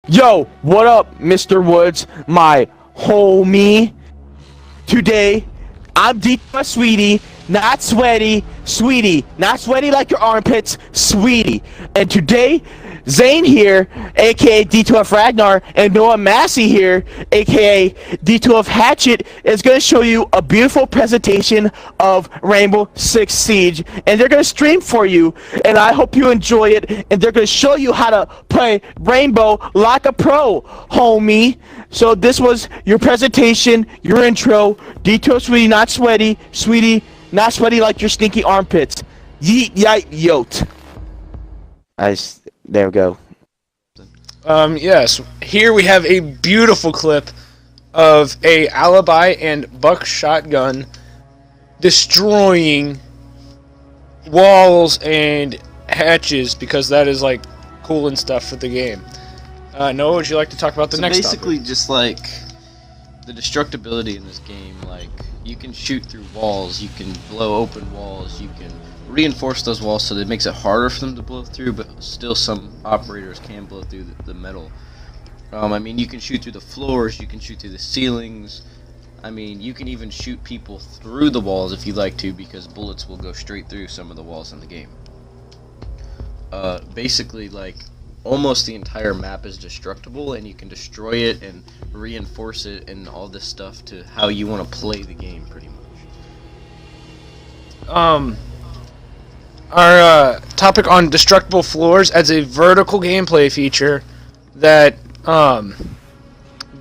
Yo, what up, Mr. Woods, my homie? Today, I'm Deepa Sweetie, not sweaty, sweetie, not sweaty like your armpits, sweetie. And today, Zane here, aka D12 Ragnar, and Noah Massey here, aka D12 Hatchet, is going to show you a beautiful presentation of Rainbow Six Siege. And they're going to stream for you, and I hope you enjoy it. And they're going to show you how to play Rainbow like a pro, homie. So this was your presentation, your intro. D12 Sweetie, not sweaty, sweetie, not sweaty like your stinky armpits. Yeet, yite, yote. There we go. Yes. Here we have a beautiful clip of a alibi and buck shotgun destroying walls and hatches because that is like cool and stuff for the game. Noah, would you like to talk about the next basically topic? just like the destructibility in this game, like you can shoot through walls, you can blow open walls, you can reinforce those walls so that it makes it harder for them to blow through, but still some operators can blow through the metal. I mean, you can shoot through the floors, you can shoot through the ceilings. I mean, you can even shoot people through the walls if you like to, because bullets will go straight through some of the walls in the game. Basically, like, almost the entire map is destructible, and you can destroy it and reinforce it and all this stuff to how you want to play the game, pretty much. Our topic on destructible floors adds a vertical gameplay feature that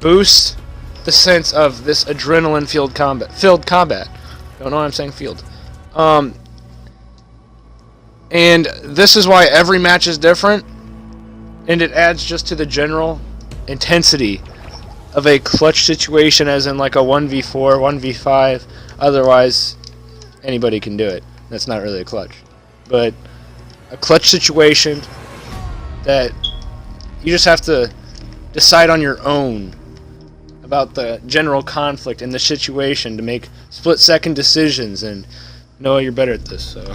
boosts the sense of this adrenaline-filled combat. Don't know why I'm saying field. And this is why every match is different, and it adds just to the general intensity of a clutch situation, as in like a 1v4, 1v5. Otherwise, anybody can do it. That's not really a clutch. But a clutch situation that you just have to decide on your own about the general conflict in the situation to make split-second decisions. And Noah, you're better at this, so.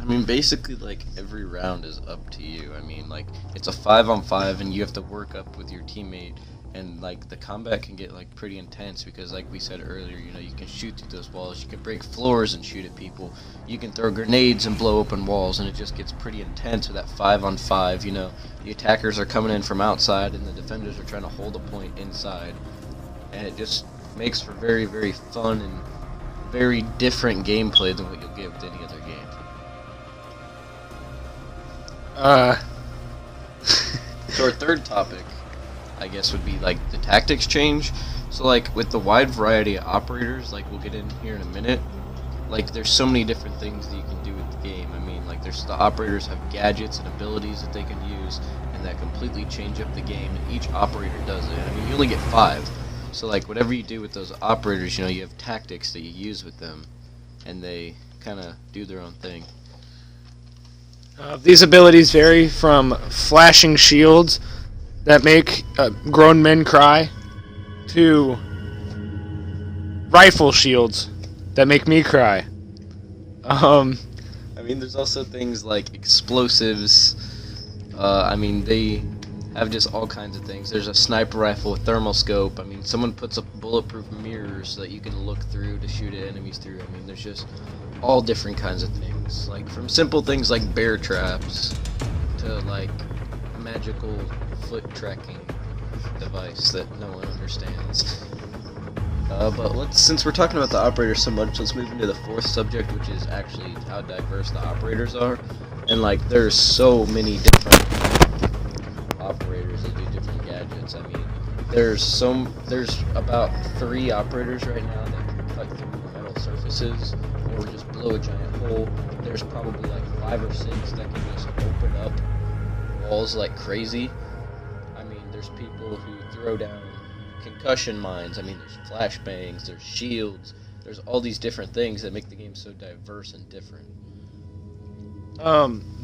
I mean, basically, like, every round is up to you. I mean, like, it's a 5-on-5, and you have to work up with your teammate, and, like, the combat can get, like, pretty intense, because, like we said earlier, you know, you can shoot through those walls, you can break floors and shoot at people, you can throw grenades and blow open walls, and it just gets pretty intense with that 5-on-5, you know. The attackers are coming in from outside, and the defenders are trying to hold a point inside, and it just makes for very, very fun and very different gameplay than what you'll get with any other game. So our third topic, I guess, would be like the tactics change. So like with the wide variety of operators, like we'll get in here in a minute, like there's so many different things that you can do with the game. I mean, like there's the operators have gadgets and abilities that they can use, and that completely change up the game, and each operator does it. I mean, you only get 5. So like whatever you do with those operators, you know, you have tactics that you use with them, and they kind of do their own thing. These abilities vary from flashing shields that make grown men cry to rifle shields that make me cry. I mean, there's also things like explosives. I mean, they have just all kinds of things. There's a sniper rifle with thermal scope. I mean, someone puts up bulletproof mirrors so that you can look through to shoot at enemies through. I mean, there's just all different kinds of things. Like, from simple things like bear traps to, like, a magical foot tracking device that no one understands. But since we're talking about the operators so much, let's move into the fourth subject, which is actually how diverse the operators are. And, like, there's so many different operators that do different gadgets. I mean, there's about 3 operators right now that can cut through metal surfaces or just blow a giant hole. There's probably like 5 or 6 that can just open up walls like crazy. I mean, there's people who throw down concussion mines. I mean, there's flashbangs, there's shields, there's all these different things that make the game so diverse and different.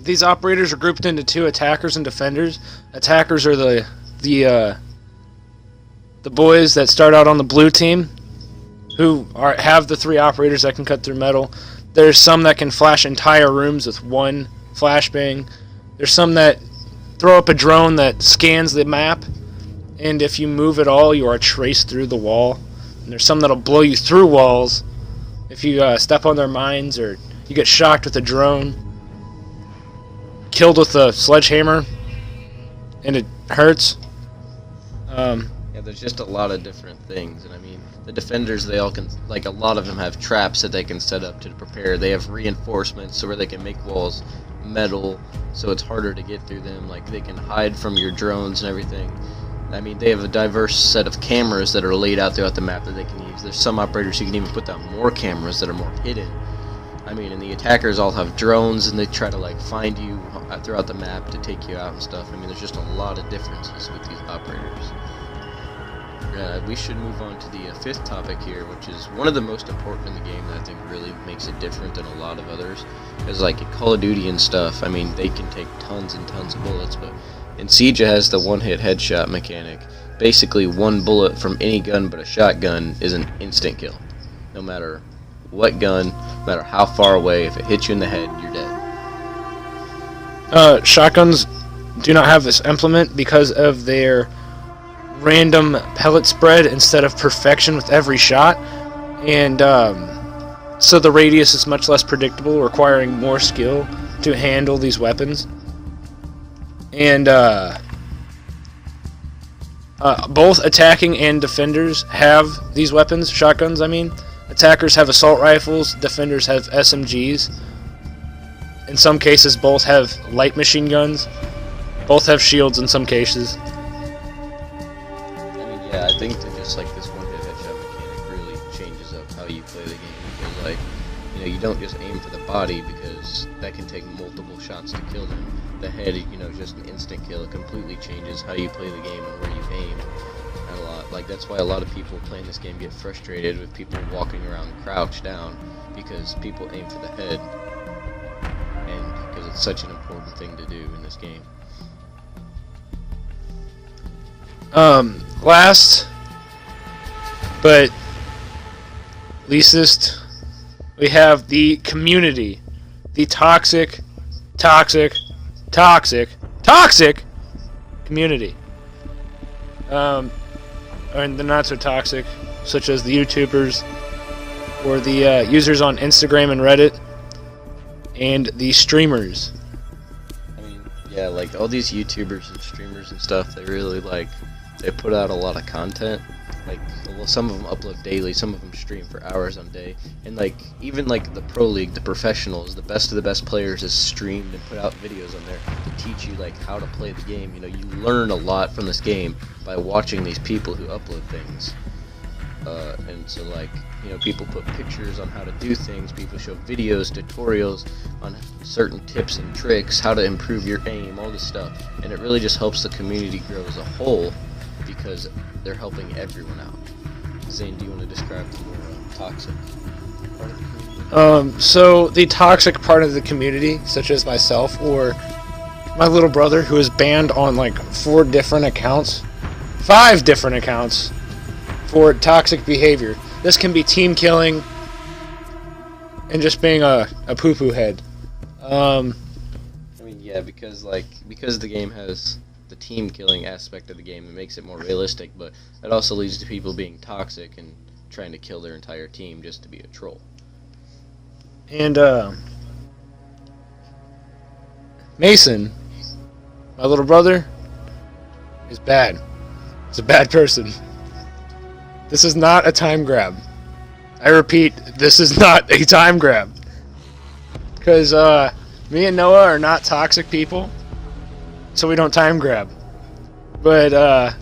These operators are grouped into 2: attackers and defenders. Attackers are the boys that start out on the blue team, who have the 3 operators that can cut through metal. There's some that can flash entire rooms with 1 flashbang. There's some that throw up a drone that scans the map and if you move at all, you are traced through the wall. And there's some that'll blow you through walls if you step on their mines, or you get shocked with a drone, killed with a sledgehammer, and it hurts. Yeah, there's just a lot of different things, and I mean, the defenders, they all can, like, a lot of them have traps that they can set up to prepare. They have reinforcements so where they can make walls metal, so it's harder to get through them. Like, they can hide from your drones and everything. I mean, they have a diverse set of cameras that are laid out throughout the map that they can use. There's some operators who can even put down more cameras that are more hidden. I mean, and the attackers all have drones, and they try to, like, find you throughout the map to take you out and stuff. I mean, there's just a lot of differences with these operators. We should move on to the fifth topic here, which is one of the most important in the game that I think really makes it different than a lot of others. Because, like, in Call of Duty and stuff, I mean, they can take tons and tons of bullets, but in Siege it has the one-hit headshot mechanic. Basically, one bullet from any gun but a shotgun is an instant kill. No matter what gun, no matter how far away, if it hits you in the head, you're dead. Shotguns do not have this implement because of their random pellet spread instead of perfection with every shot, and so the radius is much less predictable, requiring more skill to handle these weapons. And both attacking and defenders have these weapons, shotguns I mean. Attackers have assault rifles, defenders have SMGs. In some cases both have light machine guns, both have shields in some cases. Yeah, I think that just like this one-hit headshot mechanic really changes up how you play the game. Because, like, you know, you don't just aim for the body because that can take multiple shots to kill them. The head, you know, just an instant kill. It completely changes how you play the game and where you aim. And a lot, like, that's why a lot of people playing this game get frustrated with people walking around crouched down, because people aim for the head, and because it's such an important thing to do in this game. Last but leastest, we have the community. The toxic community. And the not so toxic, such as the YouTubers, or the users on Instagram and Reddit, and the streamers. I mean, yeah, like, all these YouTubers and streamers and stuff, they really, like, they put out a lot of content. Like, well, some of them upload daily, some of them stream for hours on day, and, like, even, like, the Pro League, the professionals, the best of the best players is streamed and put out videos on there to teach you, like, how to play the game. You know, you learn a lot from this game by watching these people who upload things. And so, like, you know, people put pictures on how to do things, people show videos, tutorials on certain tips and tricks, how to improve your aim, all this stuff, and it really just helps the community grow as a whole, because they're helping everyone out. Zane, do you want to describe the more toxic part of the community? So the toxic part of the community, such as myself or my little brother, who is banned on like 5 different accounts for toxic behavior. This can be team killing and just being a poo-poo head. I mean, yeah, because the game has the team killing aspect of the game, it makes it more realistic, but it also leads to people being toxic and trying to kill their entire team just to be a troll. And Mason, my little brother, is bad. He's a bad person. This is not a time grab. I repeat, this is not a time grab. Because me and Noah are not toxic people, so we don't time grab. But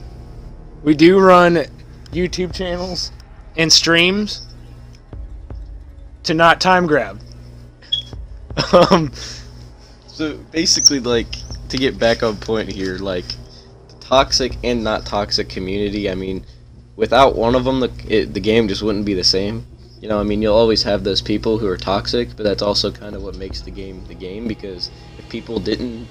we do run YouTube channels and streams to not time grab. So basically, like, to get back on point here, like, the toxic and not toxic community, I mean, without one of them, the game just wouldn't be the same. You know, I mean, you'll always have those people who are toxic, but that's also kind of what makes the game, because if people didn't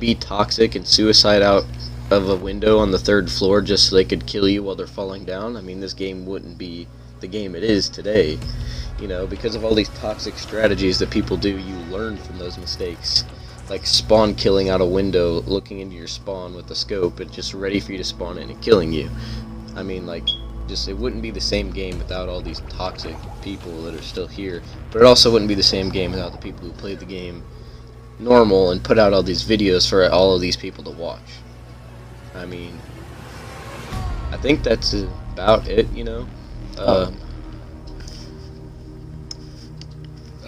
be toxic and suicide out of a window on the 3rd floor just so they could kill you while they're falling down, I mean, this game wouldn't be the game it is today. You know, because of all these toxic strategies that people do, you learn from those mistakes. like spawn killing out a window, looking into your spawn with a scope and just ready for you to spawn in and killing you. I mean, like, just it wouldn't be the same game without all these toxic people that are still here, but it also wouldn't be the same game without the people who played the game normal and put out all these videos for all of these people to watch. I mean, I think that's about it, you know.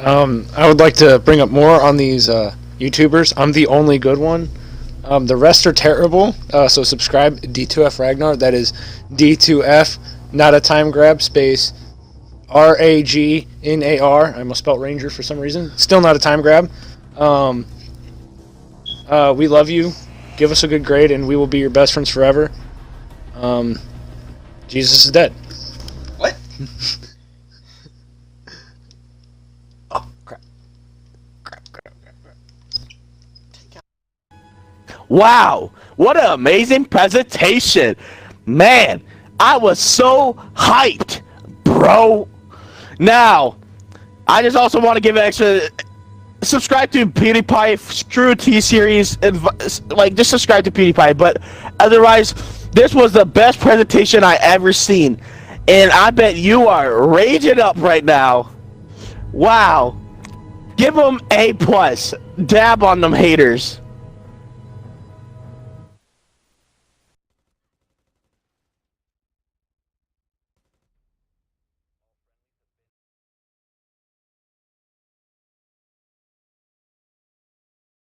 I would like to bring up more on these YouTubers. I'm the only good one. The rest are terrible. So subscribe, D2F Ragnar. That is D2F, not a time grab, space RAGNAR. I almost spelled Ranger for some reason. Still not a time grab. We love you. Give us a good grade, and we will be your best friends forever. Jesus is dead. What? Oh, crap. Wow, what an amazing presentation. Man, I was so hyped, bro. Now, I just also want to give an extra... Subscribe to PewDiePie, screw T-Series, like, just subscribe to PewDiePie, but otherwise, this was the best presentation I ever seen, and I bet you are raging up right now. Wow. Give them A+. Dab on them haters.